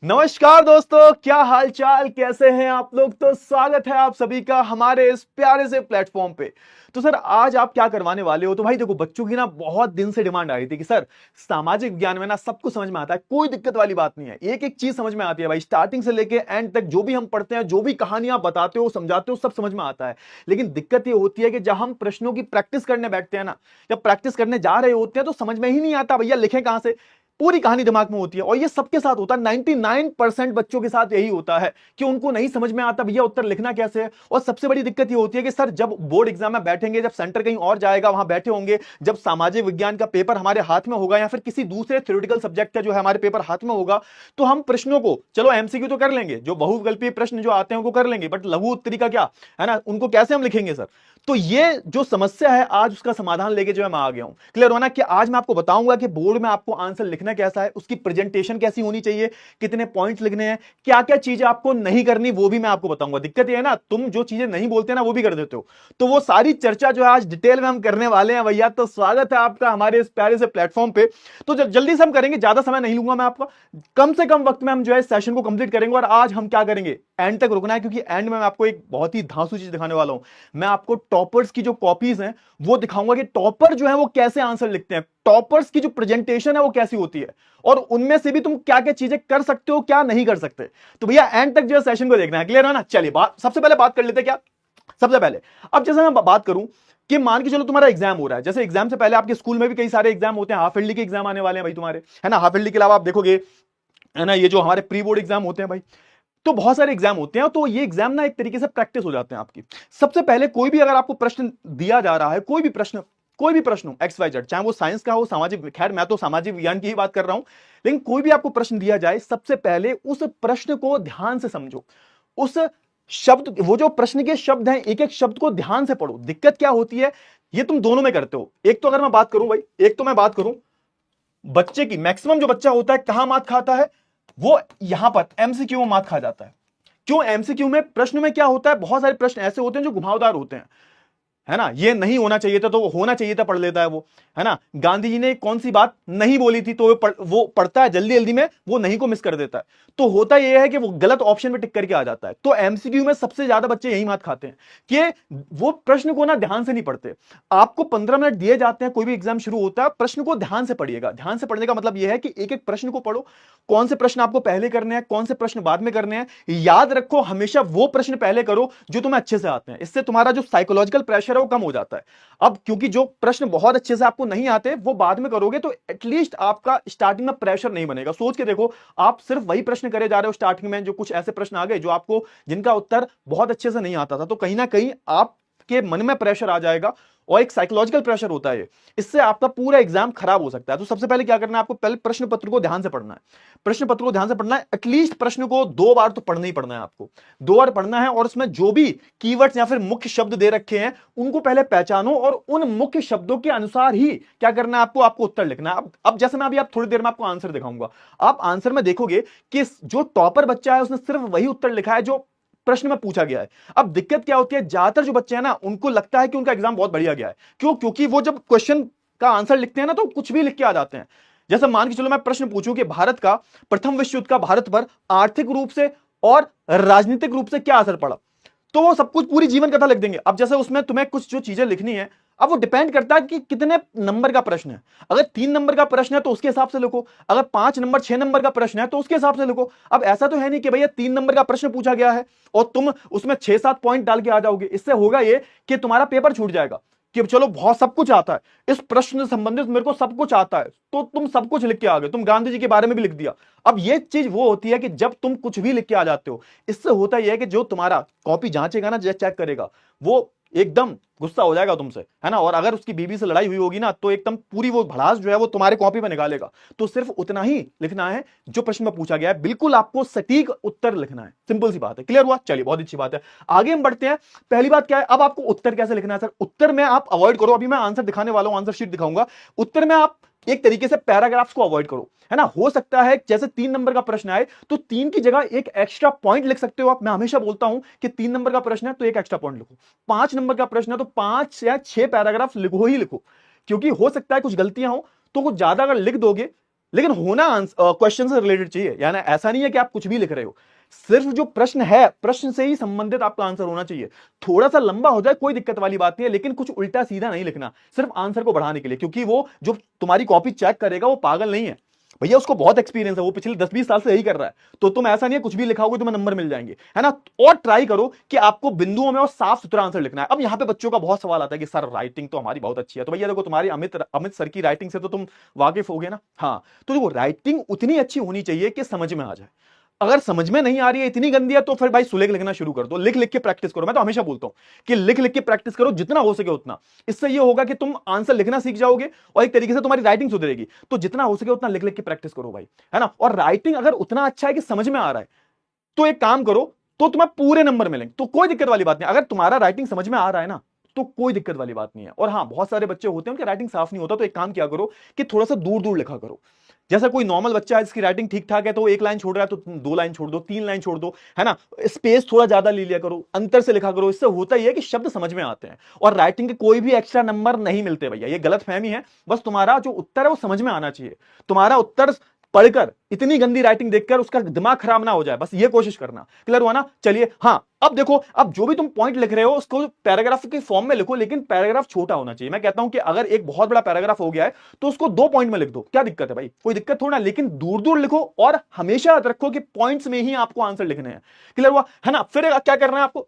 नमस्कार दोस्तों, क्या हाल चाल, कैसे हैं आप लोग। तो स्वागत है आप सभी का हमारे इस प्यारे से प्लेटफॉर्म पे। तो सर आज आप क्या करवाने वाले हो। तो भाई देखो, बच्चों की ना बहुत दिन से डिमांड आ रही थी कि सर सामाजिक विज्ञान में ना सब कुछ समझ में आता है, कोई दिक्कत वाली बात नहीं है, एक एक चीज समझ में आती है भाई, स्टार्टिंग से लेके एंड तक जो भी हम पढ़ते हैं, जो भी कहानियां बताते हो समझाते हो सब समझ में आता है। लेकिन दिक्कत ये होती है कि जब हम प्रश्नों की प्रैक्टिस करने बैठते हैं ना, जब प्रैक्टिस करने जा रहे होते हैं तो समझ में ही नहीं आता भैया लिखें कहां से। पूरी कहानी दिमाग में होती है और ये सबके साथ होता है, 99% बच्चों के साथ यही होता है कि उनको नहीं समझ में आता भैया उत्तर लिखना कैसे है। और सबसे बड़ी दिक्कत ये होती है कि सर जब बोर्ड एग्जाम में बैठेंगे, जब सेंटर कहीं और जाएगा वहां बैठे होंगे, जब सामाजिक विज्ञान का पेपर हमारे हाथ में होगा या फिर किसी दूसरे थ्योरेटिकल सब्जेक्ट का जो है हमारे पेपर हाथ में होगा, तो हम प्रश्नों को चलो एमसीक्यू तो कर लेंगे, जो बहुविकल्पीय प्रश्न जो आते हैं उनको कर लेंगे, बट लघु उत्तरी का क्या है ना, उनको कैसे हम लिखेंगे सर। तो ये जो समस्या है आज उसका समाधान लेके जो है मैं आ गया हूं। क्लियर होना कि आज मैं आपको बताऊंगा कि बोर्ड में आपको आंसर लिखना कैसा है, उसकी प्रेजेंटेशन कैसी होनी चाहिए, कितने पॉइंट्स लिखने हैं, क्या क्या चीजें आपको नहीं करनी वो भी मैं आपको बताऊंगा। दिक्कत ये है ना, तुम जो चीजें नहीं बोलते ना वो भी कर देते हो। तो वो सारी चर्चा जो है आज डिटेल में हम करने वाले हैं भैया। तो स्वागत है आपका हमारे इस प्यारे से प्लेटफॉर्म पे। तो जल्दी से हम करेंगे, ज्यादा समय नहीं लूंगा मैं आपका, कम से कम वक्त में हम जो है सेशन को कंप्लीट करेंगे। और आज हम क्या करेंगे, एंड तक रुकना है, क्योंकि एंड में मैं आपको एक बहुत ही धांसू चीज दिखाने वाला हूं। मैं आपको टॉपर्स की जो कॉपीज हैं वो दिखाऊंगा कि टॉपर जो है वो कैसे आंसर लिखते हैं, टॉपर्स की जो प्रेजेंटेशन है वो कैसी होती है, और उनमें से भी तुम क्या क्या चीजें कर सकते हो क्या नहीं कर सकते। तो भैया एंड तक जो है सेशन को देखना है। क्लियर है ना। चलिए सबसे पहले बात कर लेते हैं क्या, सबसे पहले अब जैसे मैं बात करूं कि मान के चलो तुम्हारा एग्जाम हो रहा है, जैसे एग्जाम से पहले आपके स्कूल में भी कई सारे एग्जाम होते हैं, हाफ ईयरली के एग्जाम आने वाले हैं भाई तुम्हारे, है ना। हाफ ईयरली के अलावा आप देखोगे है ना, ये जो हमारे प्री बोर्ड एग्जाम होते हैं भाई, तो बहुत सारे एग्जाम होते हैं। तो ये एग्जाम ना एक तरीके से प्रैक्टिस हो जाते हैं आपकी। सबसे पहले कोई भी अगर आपको प्रश्न दिया जा रहा है, कोई भी प्रश्न हो एक्स वाई जेड, चाहे वो साइंस का हो, सामाजिक, खैर मैं तो सामाजिक विज्ञान की ही बात कर रहा हूं, लेकिन कोई भी आपको प्रश्न दिया जाए सबसे पहले उस प्रश्न को ध्यान से समझो। उस शब्द, वो जो प्रश्न के शब्द हैं, एक एक शब्द को ध्यान से पढ़ो। दिक्कत क्या होती है, ये तुम दोनों में करते हो। एक तो अगर मैं बात करूं भाई, एक तो मैं बात करूं बच्चे की, मैक्सिमम जो बच्चा होता है कहां मात खाता है, वो यहां पर एमसीक्यू में मात खा जाता है। क्यों, एमसीक्यू में प्रश्न में क्या होता है, बहुत सारे प्रश्न ऐसे होते हैं जो घुमावदार होते हैं, है ना। ये नहीं होना चाहिए था तो वो होना चाहिए था पढ़ लेता है वो, है ना। गांधी जी ने कौन सी बात नहीं बोली थी तो वो पढ़ता है जल्दी जल्दी में, वो नहीं को मिस कर देता है। तो होता यह है कि वो गलत ऑप्शन में टिक करके आ जाता है। तो एमसीक्यू में सबसे ज्यादा बच्चे यही बात खाते हैं कि वो प्रश्न को ना ध्यान से नहीं पढ़ते। आपको 15 मिनट दिए जाते हैं, कोई भी एग्जाम शुरू होता है, प्रश्न को ध्यान से पढ़िएगा। ध्यान से पढ़ने का मतलब यह है कि एक एक प्रश्न को पढ़ो, कौन से प्रश्न आपको पहले करने हैं, कौन से प्रश्न बाद में करने हैं। याद रखो हमेशा वो प्रश्न पहले करो जो तुम्हें अच्छे से आते हैं, इससे तुम्हारा जो साइकोलॉजिकल प्रेशर है वो कम हो जाता है। अब क्योंकि जो प्रश्न बहुत अच्छे से आपको नहीं आते वो बाद में करोगे, तो एटलीस्ट आपका स्टार्टिंग में प्रेशर नहीं बनेगा। सोच के देखो, आप सिर्फ वही प्रश्न करे जा रहे हो स्टार्टिंग में, जो कुछ ऐसे प्रश्न आ गए जो आपको, जिनका उत्तर बहुत अच्छे से नहीं आता था, तो कहीं ना कहीं आपके मन में प्रेशर आ जाएगा, और एक साइकोलॉजिकल प्रेशर होता है, इससे आपका पूरा एग्जाम खराब हो सकता है। तो सबसे पहले क्या करना है, आपको पहले प्रश्न पत्र को ध्यान से पढ़ना है। प्रश्न पत्र को ध्यान से पढ़ना है, एटलीस्ट प्रश्न को 2 बार तो पढ़ना ही पढ़ना है आपको, 2 बार पढ़ना है। और उसमें जो भी कीवर्ड्स या फिर मुख्य शब्द दे रखे हैं उनको पहले पहचानो, और उन मुख्य शब्दों के अनुसार ही क्या करना है, आपको उत्तर लिखना है। अब जैसे मैं अभी आप थोड़ी देर में आपको आंसर दिखाऊंगा, आप आंसर में देखोगे कि जो टॉपर बच्चा है उसने सिर्फ वही उत्तर लिखा है जो प्रश्न में पूछा गया है। अब दिक्कत क्या होती है, ज्यादातर जो बच्चे हैं ना उनको लगता है कि उनका एग्जाम बहुत बढ़िया गया है। क्यों, क्योंकि वो जब क्वेश्चन का आंसर लिखते हैं ना तो कुछ भी लिख के आ जाते हैं। जैसे मान के चलो मैं प्रश्न पूछूं कि भारत का, प्रथम विश्व युद्ध का भारत पर आर्थिक रूप से और राजनीतिक रूप से क्या असर पड़ा, तो वो सब कुछ पूरी जीवन कथा लिख देंगे। अब जैसे उसमें तुम्हें कुछ जो चीजें लिखनी है, अब वो डिपेंड करता है कि कितने नंबर का प्रश्न है। अगर 3 नंबर का प्रश्न है तो उसके हिसाब से लिखो, अगर 5 नंबर 6 नंबर का प्रश्न है तो उसके हिसाब से लिखो। अब ऐसा तो है नहीं कि भैया 3 नंबर का प्रश्न पूछा गया है और तुम उसमें 6-7 पॉइंट डाल के आ जाओगे। इससे होगा ये कि तुम्हारा पेपर छूट जाएगा कि चलो बहुत सब कुछ आता है, इस प्रश्न से संबंधित मेरे को सब कुछ आता है, तो तुम सब कुछ लिख के आ गए, तुम गांधी जी के बारे में भी लिख दिया। अब ये चीज वो होती है कि जब तुम कुछ भी लिख के आ जाते हो, इससे होता यह है कि जो तुम्हारा कॉपी जांचेगा ना, चेक करेगा, वो एकदम गुस्सा हो जाएगा तुमसे, है ना। और अगर उसकी बीवी से लड़ाई हुई होगी ना तो एकदम पूरी वो भड़ास जो है वो तुम्हारे कॉपी में निकालेगा। तो सिर्फ उतना ही लिखना है जो प्रश्न में पूछा गया है, बिल्कुल आपको सटीक उत्तर लिखना है। सिंपल सी बात है। क्लियर हुआ, चलिए बहुत अच्छी बात है, आगे हम बढ़ते हैं। पहली बात क्या है, अब आपको उत्तर कैसे लिखना है सर। उत्तर में आप अवॉइड करो, अभी मैं आंसर दिखाने वाला हूं, आंसर शीट दिखाऊंगा। उत्तर में आप एक तरीके से पैराग्राफ्स को अवॉइड करो, है ना। हो सकता है जैसे 3 नंबर का प्रश्न आए तो 3 की जगह एक एक्स्ट्रा पॉइंट लिख सकते हो आप। मैं हमेशा बोलता हूं कि 3 नंबर का प्रश्न है तो एक एक्स्ट्रा पॉइंट लिखो, 5 नंबर का प्रश्न है तो 5 या 6 पैराग्राफ लिखो ही लिखो, क्योंकि हो सकता है कुछ गलतियां हो, तो कुछ ज्यादा अगर लिख दोगे लेकिन होना क्वेश्चन से रिलेटेड चाहिए, यानी ऐसा नहीं है कि आप कुछ भी लिख रहे हो, सिर्फ जो प्रश्न है प्रश्न से ही संबंधित आपका आंसर होना चाहिए। थोड़ा सा लंबा हो जाए कोई दिक्कत वाली बात नहीं है, लेकिन कुछ उल्टा सीधा नहीं लिखना, सिर्फ आंसर को बढ़ाने के लिए, क्योंकि वो जो तुम्हारी कॉपी चेक करेगा वो पागल नहीं है भैया, उसको बहुत एक्सपीरियंस है, वो पिछले 10-20 साल से यही कर रहा है। तो तुम ऐसा नहीं है कुछ भी लिखाओगे तुम्हें नंबर मिल जाएंगे, है ना। और ट्राई करो कि आपको बिंदुओं में और साफ सुथरा आंसर लिखना है। अब यहां पे बच्चों का बहुत सवाल आता है कि सर राइटिंग तो हमारी बहुत अच्छी है, तो भैया देखो तुम्हारी अमित अमित सर की राइटिंग से तो तुम वाकिफ हो गए ना। हाँ, तो देखो राइटिंग उतनी अच्छी होनी चाहिए कि समझ में आ जाए। अगर समझ में नहीं आ रही है, इतनी गंदी है, तो फिर भाई सुलेख लिखना शुरू कर दो, लिख लिख के प्रैक्टिस करो। मैं तो हमेशा बोलता हूं कि लिख लिख के प्रैक्टिस करो जितना हो सके उतना। इससे ये होगा कि तुम आंसर लिखना सीख जाओगे और एक तरीके से तुम्हारी राइटिंग सुधरेगी। तो जितना हो सके उतना लिख लिख के प्रैक्टिस करो भाई, है ना। और राइटिंग अगर उतना अच्छा है कि समझ में आ रहा है, तो एक काम करो, तो तुम्हें पूरे नंबर मिलेंगे, तो कोई दिक्कत वाली बात नहीं। अगर तुम्हारा राइटिंग समझ में आ रहा है ना, तो कोई दिक्कत वाली बात नहीं है। और हाँ, बहुत सारे बच्चे होते हैं उनकी राइटिंग साफ नहीं होता, तो एक काम किया करो कि थोड़ा सा दूर दूर लिखा करो। जैसा कोई नॉर्मल बच्चा है जिसकी राइटिंग ठीक ठाक है, तो वो एक लाइन छोड़ रहा है तो 2 लाइन छोड़ दो, 3 लाइन छोड़ दो, है ना। स्पेस थोड़ा ज्यादा ले लिया करो, अंतर से लिखा करो। इससे होता ही है कि शब्द समझ में आते हैं और राइटिंग के कोई भी एक्स्ट्रा नंबर नहीं मिलते भैया, ये गलत फहमी है। बस तुम्हारा जो उत्तर है वो समझ में आना चाहिए। तुम्हारा उत्तर पढ़कर इतनी गंदी राइटिंग देखकर उसका दिमाग खराब ना हो जाए, बस ये कोशिश करना। क्लियर हुआ ना। चलिए, हाँ, अब देखो, अब जो भी तुम पॉइंट लिख रहे हो उसको पैराग्राफ के फॉर्म में लिखो, लेकिन पैराग्राफ छोटा होना चाहिए। मैं कहता हूं कि अगर एक बहुत बड़ा पैराग्राफ हो गया है तो उसको 2 पॉइंट में लिख दो, क्या दिक्कत है भाई, कोई दिक्कत थोड़ा, लेकिन दूर दूर लिखो और हमेशा याद रखो कि पॉइंट्स में ही आपको आंसर लिखने हैं। क्लियर हुआ, है ना। फिर क्या करना है आपको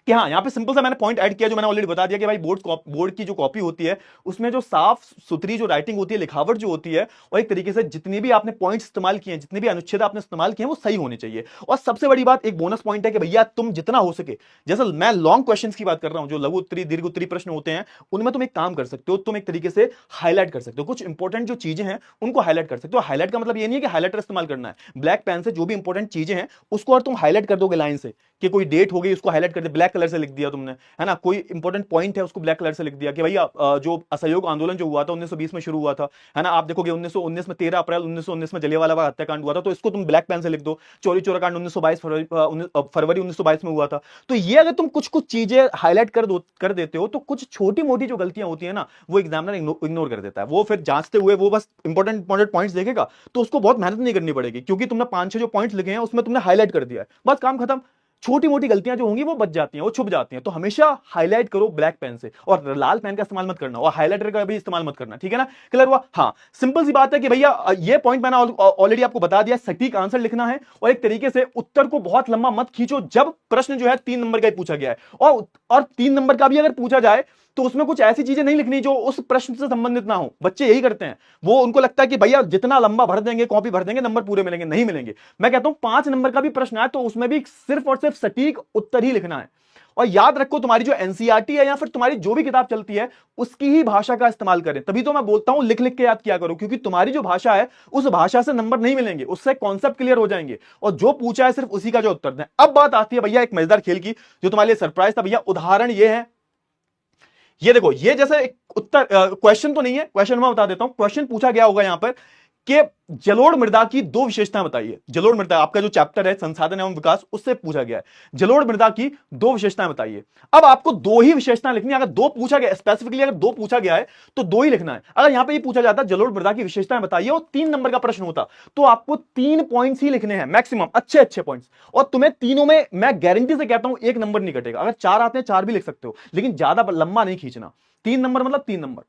कि हाँ, यहां पे सिंपल सा मैंने पॉइंट ऐड किया, जो मैंने ऑलरेडी बता दिया कि भाई बोर्ड की जो कॉपी होती है उसमें जो साफ सुथरी जो राइटिंग होती है, लिखावट जो होती है, और एक तरीके से जितने भी आपने पॉइंट्स इस्तेमाल किए हैं, जितने भी अनुच्छेद आपने इस्तेमाल किए हैं, वो सही होने चाहिए। और सबसे बड़ी बात, एक बोनस पॉइंट है कि भैया तुम जितना हो सके, जैसे मैं लॉन्ग क्वेश्चन की बात कर रहा हूं, जो लघु उत्तरी दीर्घ उत्तरी प्रश्न होते हैं, उनमें तुम एक काम कर सकते हो, तुम एक तरीके से हाईलाइट कर सकते हो, कुछ इंपॉर्टेंट जो चीजें हैं उनको हाईलाइट कर सकते हो। हाईलाइट का मतलब ये नहीं है कि हाईलाइटर इस्तेमाल करना है, ब्लैक पेन से जो भी इंपॉर्टेंट चीजें हैं उसको और तुम हाईलाइट कर दोगे लाइन से, कि कोई डेट हो गई उसको हाईलाइट कर दिया, ब्लैक कलर से लिख दिया तुमने, है ना। कोई इंपॉर्टेंट पॉइंट है उसको ब्लैक कलर से लिख दिया कि भैया जो असहयोग आंदोलन जो हुआ था 1920 में शुरू हुआ था, है ना। आप देखोगे 1919 में 13 अप्रैल 1919 में जलियांवाला बाग हत्याकांड हुआ था, तो इसको तुम ब्लैक पेन से लिख दो। चौरी चौरा कांड 1922 फरवरी 1922 में हुआ था। तो ये अगर तुम कुछ कुछ चीजें हाईलाइट कर देते हो, तो कुछ छोटी मोटी जो गलतियां होती है ना, वो एग्जामिनर इग्नोर कर देता है। वो फिर जांचते हुए वो बस इंपॉर्टेंट पॉइंट्स देखेगा, तो उसको बहुत मेहनत नहीं करनी पड़ेगी, क्योंकि तुमने 5-6 जो पॉइंट्स लिखे हैं उसमें तुमने हाईलाइट कर दिया है, बस काम खत्म। छोटी मोटी गलतियां जो होंगी वो बच जाती हैं, वो छुप जाती हैं। तो हमेशा हाईलाइट करो ब्लैक पेन से, और लाल पेन का इस्तेमाल मत करना, और हाईलाइटर का भी इस्तेमाल मत करना, ठीक है ना। क्लियर हुआ। हाँ, सिंपल सी बात है कि भैया ये पॉइंट मैंने ऑलरेडी आपको बता दिया, सटीक आंसर लिखना है, और एक तरीके से उत्तर को बहुत लंबा मत खींचो। जब प्रश्न जो है 3 नंबर का ही पूछा गया है, और 3 नंबर का भी अगर पूछा जाए, तो उसमें कुछ ऐसी चीजें नहीं लिखनी जो उस प्रश्न से संबंधित ना हो। बच्चे यही करते हैं, वो उनको लगता है कि भैया जितना लंबा भर देंगे, कॉपी भर देंगे, नंबर पूरे मिलेंगे, नहीं मिलेंगे। मैं कहता हूं 5 नंबर का भी प्रश्न आए तो उसमें भी सिर्फ और सिर्फ सटीक उत्तर ही लिखना है। और याद रखो, तुम्हारी जो एनसीईआरटी है या फिर तुम्हारी जो भी किताब चलती है उसकी ही भाषा का इस्तेमाल करें। तभी तो मैं बोलता हूं लिख लिख के याद किया करो, क्योंकि तुम्हारी जो भाषा है उस भाषा से नंबर नहीं मिलेंगे, उससे कॉन्सेप्ट क्लियर हो जाएंगे, और जो पूछा है सिर्फ उसी का जो उत्तर दें। अब बात आती है भैया एक मजेदार खेल की, जो तुम्हारे लिए सरप्राइज था भैया। उदाहरण ये है, ये देखो, ये जैसे एक उत्तर क्वेश्चन तो नहीं है, क्वेश्चन मैं बता देता हूं। क्वेश्चन पूछा गया होगा यहां पर कि जलोढ़ मृदा की 2 विशेषताएं बताइए। जलोढ़ मृदा आपका जो चैप्टर है संसाधन एवं विकास, उससे पूछा गया है, जलोढ़ मृदा की 2 विशेषताएं बताइए। अब आपको 2 ही विशेषताएं लिखनी है। अगर 2 पूछा गया, स्पेसिफिकली अगर 2 पूछा गया है तो 2 ही लिखना है। अगर यहां पे ये पूछा जाता जलोढ़ मृदा की विशेषताएं बताइए और 3 नंबर का प्रश्न होता, तो आपको 3 पॉइंट्स ही लिखने हैं मैक्सिमम, अच्छे अच्छे पॉइंट्स। और तुम्हें तीनों में मैं गारंटी से कहता हूं 1 नंबर नहीं कटेगा। अगर 4 आते हैं 4 भी लिख सकते हो, लेकिन ज्यादा लंबा नहीं खींचना। 3 नंबर मतलब 3 नंबर।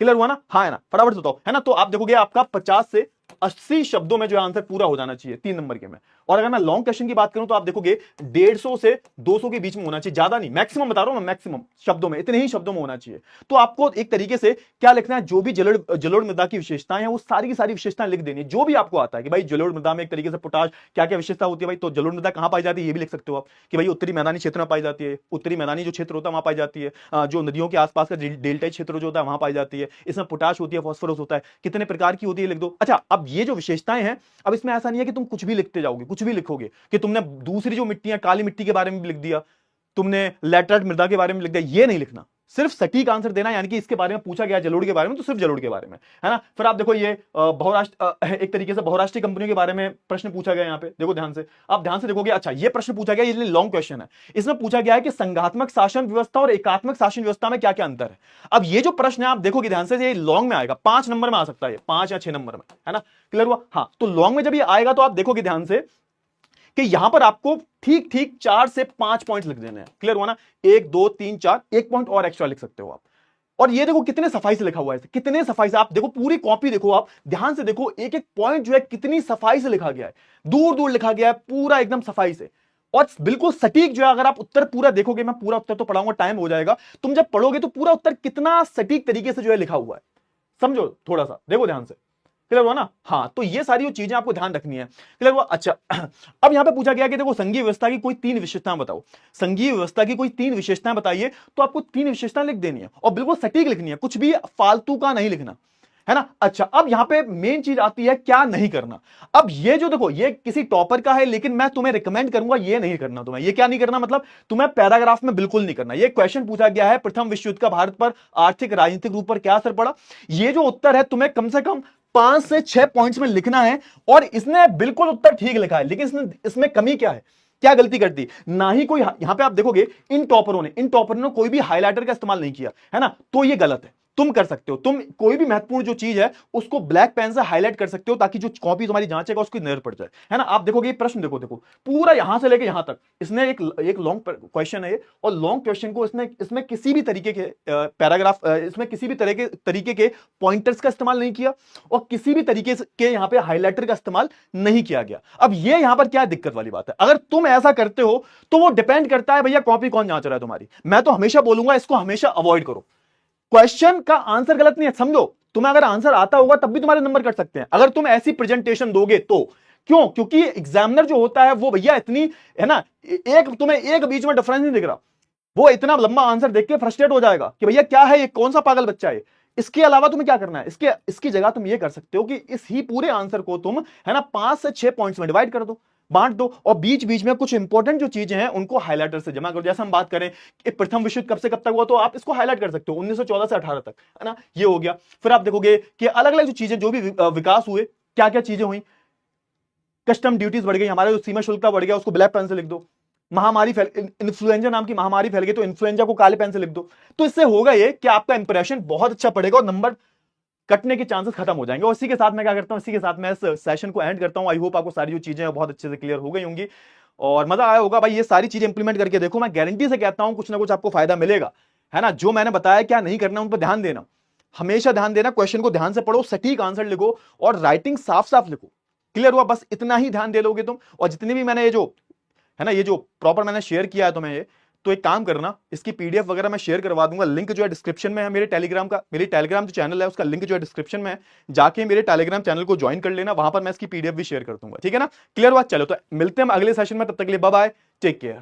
क्लियर हुआ ना। हाँ है ना, फटाफट बताओ, है ना। तो आप देखोगे आपका 50 से 80 शब्दों में जो आंसर पूरा हो जाना चाहिए 3 नंबर के में। और अगर मैं लॉन्ग क्वेश्चन की बात करूं तो आप देखोगे 150 से 200 के बीच में होना चाहिए, ज्यादा नहीं, मैक्सिमम बता रहा हूं मैं, मैक्सिमम शब्दों में, इतने ही शब्दों में होना चाहिए। तो आपको एक तरीके से क्या लिखना है, जो भी जलोढ़ मृदा की विशेषताएं हैं वो सारी की सारी विशेषताएं लिख देनी है, जो भी आपको आता है कि भाई जलोढ़ मृदा में एक तरीके से पोटाश क्या क्या विशेषता होती है भाई। तो जलोढ़ मृदा कहां पाई जाती है ये भी लिख सकते हो आप, कि भाई उत्तरी मैदानी क्षेत्र में पाई जाती है, उत्तरी मैदानी जो क्षेत्र होता है वहां पाई जाती है, जो नदियों के आसपास का डेल्टाई क्षेत्र जो होता है वहां पाई जाती है, इसमें पोटाश होती है, फॉस्फोरस होता है, कितने प्रकार की होती है लिख दो। अच्छा, अब ये जो विशेषताएं हैं, अब इसमें ऐसा नहीं है कि तुम कुछ भी लिखते जाओगे, कुछ भी लिखोगे, कि तुमने दूसरी जो मिट्टी है काली मिट्टी के बारे में भी लिख दिया, तुमने लैटराइट मृदा के बारे में लिख दिया, ये नहीं लिखना। सिर्फ सटीक आंसर देना, यानी कि इसके बारे में पूछा गया जलोढ़ के बारे में तो सिर्फ जलोढ़ के बारे में, है ना। फिर आप देखो ये बहुराष्ट्र एक तरीके से बहुराष्ट्रीय कंपनियों के बारे में प्रश्न पूछा गया। यहाँ पे देखो ध्यान से, आप ध्यान से देखोगे, अच्छा ये प्रश्न पूछा गया, ये लॉन्ग क्वेश्चन है। इसमें पूछा गया है कि संघात्मक शासन व्यवस्था और एकात्मक शासन व्यवस्था में क्या क्या अंतर है। अब ये जो प्रश्न है आप देखोगे ध्यान से, ये लॉन्ग में आएगा, 5 नंबर में आ सकता है, 5 या 6 नंबर में, है ना। क्लियर हुआ? हाँ, तो लॉन्ग में जब ये आएगा तो आप देखोगे ध्यान से कि यहां पर आपको ठीक ठीक 4 से 5 पॉइंट्स लिख देने हैं। क्लियर हुआ ना? 1 2 3 4, 1 पॉइंट और एक्स्ट्रा लिख सकते हो आप। और ये देखो कितने सफाई से लिखा हुआ है, कितने सफाई से, आप देखो पूरी कॉपी देखो, आप ध्यान से देखो, एक एक पॉइंट जो है कितनी सफाई से लिखा गया है, दूर दूर लिखा गया है, पूरा एकदम सफाई से और बिल्कुल सटीक जो है। अगर आप उत्तर पूरा देखोगे, मैं पूरा उत्तर तो पढ़ाऊंगा, टाइम हो जाएगा, तुम जब पढ़ोगे तो पूरा उत्तर कितना सटीक तरीके से जो है लिखा हुआ है, समझो थोड़ा सा, देखो ध्यान से। क्लियर हुआ ना? हाँ, तो ये सारी चीजें आपको ध्यान रखनी है। क्लियर हुआ? अच्छा, अब यहां पे पूछा गया कि देखो संघीय व्यवस्था की कोई 3 विशेषताएं बताओ। संघीय व्यवस्था की कोई 3 विशेषताएं बताइए, तो आपको 3 विशेषताएं लिख देनी है और बिल्कुल सटीक लिखनी है, कुछ भी फालतू का नहीं लिखना, है ना। अच्छा, अब यहां पे मेन चीज आती है क्या नहीं करना। अब ये जो देखो, ये किसी टॉपर का है, लेकिन मैं तुम्हें रिकमेंड करूंगा ये नहीं करना तुम्हें। ये क्या नहीं करना मतलब, तुम्हें पैराग्राफ में बिल्कुल नहीं करना। ये क्वेश्चन पूछा गया है, प्रथम विश्व युद्ध का भारत पर आर्थिक राजनीतिक रूप पर क्या असर पड़ा। ये जो उत्तर है तुम्हें कम से कम 5 से 6 पॉइंट्स में लिखना है। और इसने बिल्कुल उत्तर ठीक लिखा है, लेकिन इसमें कमी क्या है, क्या गलती कर दी ना ही कोई। यहां पे आप देखोगे इन टॉपरों ने कोई भी हाइलाइटर का इस्तेमाल नहीं किया, है ना, तो ये गलत है। तुम कर सकते हो, तुम कोई भी महत्वपूर्ण जो चीज है उसको ब्लैक पेन से हाईलाइट कर सकते हो, ताकि जो कॉपी तुम्हारी जांचेगा उसकी नजर पड़ जाए, है ना। आप देखोगे ये प्रश्न देखो देखो पूरा यहां से लेके यहां तक, इसने एक लॉन्ग क्वेश्चन है ये, और लॉन्ग क्वेश्चन को इसमें किसी भी तरीके के पैराग्राफ, इसमें किसी भी तरीके के पॉइंटर्स का इस्तेमाल नहीं किया और किसी भी तरीके के यहां पे हाईलाइटर का इस्तेमाल नहीं किया गया। अब ये यहां पर क्या दिक्कत वाली बात है, अगर तुम ऐसा करते हो तो वो डिपेंड करता है भैया कॉपी कौन जांच रहा है तुम्हारी। मैं तो हमेशा बोलूंगा इसको हमेशा अवॉइड करो। क्वेश्चन का आंसर गलत नहीं है, समझो, तुम्हें अगर आंसर आता होगा तब भी तुम्हारे नंबर कट सकते हैं अगर तुम ऐसी प्रेजेंटेशन दोगे तो। क्यों? क्योंकि एग्जामिनर जो होता है वो भैया इतनी, है ना, तुम्हें एक बीच में डिफरेंस नहीं दिख रहा, वो इतना लंबा आंसर देख के फ्रस्ट्रेट हो जाएगा कि भैया क्या है ये, कौन सा पागल बच्चा है। इसके अलावा तुम्हें क्या करना है, इसकी जगह तुम ये कर सकते हो कि इस ही पूरे आंसर को तुम, है ना, 5 से 6 पॉइंट्स में डिवाइड कर दो, बांट दो, और बीच बीच में कुछ इंपॉर्टेंट जो चीजें हैं उनको हाइलाइटर से जमा करो। जैसे हम बात करें कि प्रथम विश्व युद्ध कब से कब तक हुआ, तो आप इसको हाईलाइट कर सकते हो 1914 से 18 तक, है ना, ये हो गया। फिर आप देखोगे कि अलग अलग जो चीजें, जो भी विकास हुए, क्या क्या चीजें हुई, कस्टम ड्यूटीज बढ़ गई, हमारे जो सीमा शुल्क बढ़ गया उसको ब्लैक पेन से लिख दो, महामारी इन्फ्लुएंजा नाम की महामारी फैल गई तो इन्फ्लुएंजा को काले पेन से लिख दो। तो इससे होगा ये कि आपका इंप्रेशन बहुत अच्छा पड़ेगा और नंबर कटने के चांसेस खत्म हो जाएंगे। और इसी के साथ मैं क्या करता हूं, इसी के साथ मैं इस सेशन को एंड करता हूं। आई होप आपको सारी जो चीजें हैं बहुत अच्छे से क्लियर हो गई होंगी और मजा आया होगा। भाई ये सारी चीजें इंप्लीमेंट करके देखो, मैं गारंटी से कहता हूं कुछ ना कुछ आपको फायदा मिलेगा, है ना। जो मैंने बताया क्या नहीं करना उन पर ध्यान देना, हमेशा ध्यान देना, क्वेश्चन को ध्यान से पढ़ो, सटीक आंसर लिखो और राइटिंग साफ साफ लिखो। क्लियर हुआ? बस इतना ही ध्यान दे लोगे तुम। और जितनी भी मैंने ये जो, है ना, ये जो प्रॉपर मैंने शेयर किया है तुम्हें ये, तो एक काम करना, इसकी पीडीएफ वगैरह मैं शेयर करवा दूंगा, लिंक जो है डिस्क्रिप्शन में है। मेरे टेलीग्राम जो चैनल है उसका लिंक जो है डिस्क्रिप्शन में है, जाके मेरे टेलीग्राम चैनल को ज्वाइन कर लेना, वहां पर मैं इसकी पीडीएफ भी शेयर कर दूंगा, ठीक है ना। क्लियर हुआ? चलो तो मिलते हैं अगले सेशन में, तब तक के लिए बाय बाय, टेक केयर।